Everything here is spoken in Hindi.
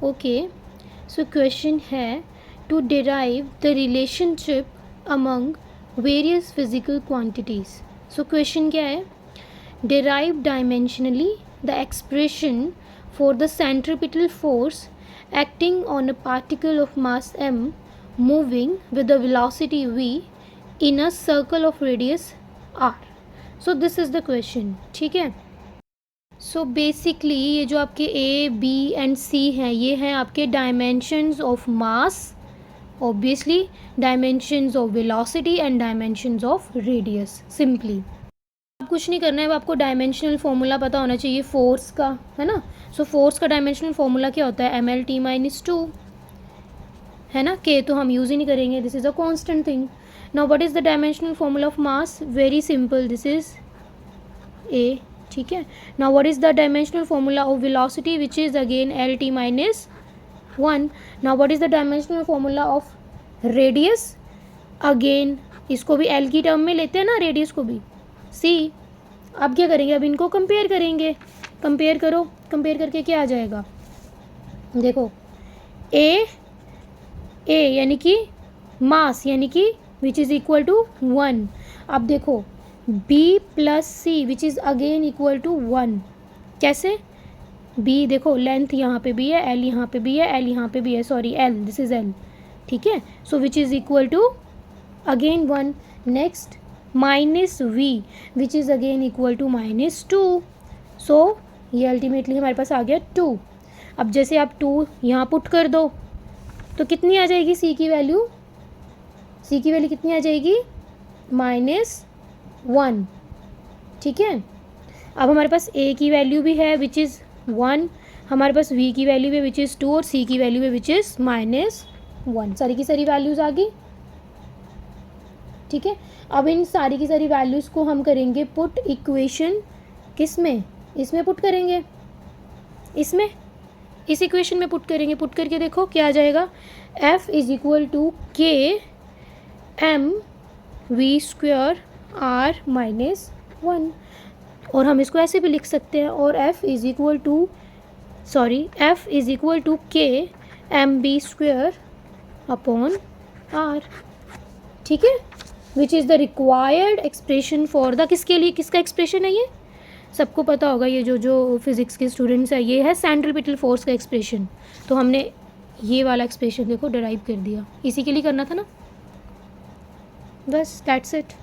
ओके, सो क्वेश्चन है to derive the relationship among various physical quantities. So question क्या है? Derive dimensionally the expression for the centripetal force acting on a particle of mass m moving with a velocity v in a circle of radius r. So this is the question. ठीक है. So basically ये जो आपके A, B and C हैं, ये हैं आपके dimensions of mass, obviously dimensions of velocity and dimensions of radius. Simply कुछ नहीं करना है, अब आपको डायमेंशनल फॉर्मूला पता होना चाहिए फोर्स का, है ना. सो फोर्स का डायमेंशनल फॉर्मूला क्या होता है? M L T minus two, है ना. के तो हम यूज़ ही नहीं करेंगे, this is a constant thing. Now what is the dimensional formula of mass? Very simple, this is a. ठीक है. Now what is the dimensional formula of velocity which is again L T minus one. Now what is the dimensional formula of radius? Again इसको भी एल की टर्म में लेते हैं ना, रेडियस को भी सी. अब क्या करेंगे? अब इनको कंपेयर करेंगे. कंपेयर करो, कंपेयर करके क्या आ जाएगा? देखो ए यानी कि मास, यानी कि which is equal to one. अब देखो B plus C which is again equal to one. कैसे? बी देखो लेंथ यहाँ पे भी है, एल यहाँ पे भी है, एल यहाँ पे भी है, sorry L, this is L. ठीक है. So which is equal to again one. Next minus V which is again equal to minus two. So ये अल्टीमेटली हमारे पास आ गया टू. अब जैसे आप टू यहाँ पुट कर दो तो कितनी आ जाएगी सी की वैल्यू? सी की वैल्यू कितनी आ जाएगी? Minus one. ठीक है. अब हमारे पास ए की वैल्यू भी है विच इज़ वन, हमारे पास वी की वैल्यू भी विच इज़ टू, और सी की वैल्यू भी विच इज़ माइनस वन. सारी की सारी वैल्यूज़ आ गई. ठीक है. अब इन सारी की सारी वैल्यूज़ को हम करेंगे पुट इक्वेशन किस में? इसमें पुट करेंगे, इसमें, इस इक्वेशन में पुट करेंगे. पुट करके देखो क्या आ जाएगा? F is equal to K M V square R minus one. और हम इसको ऐसे भी लिख सकते हैं, और F is equal to K M B square upon R. ठीक है. Which is the required expression for the, किसके लिए, किसका एक्सप्रेशन है ये? सबको पता होगा, ये जो फिज़िक्स के स्टूडेंट्स हैं, ये है सेंट्रीपिटल फोर्स का एक्सप्रेशन. तो हमने ये वाला एक्सप्रेशन देखो डिराइव कर दिया, इसी के लिए करना था ना. बस दैट्स इट.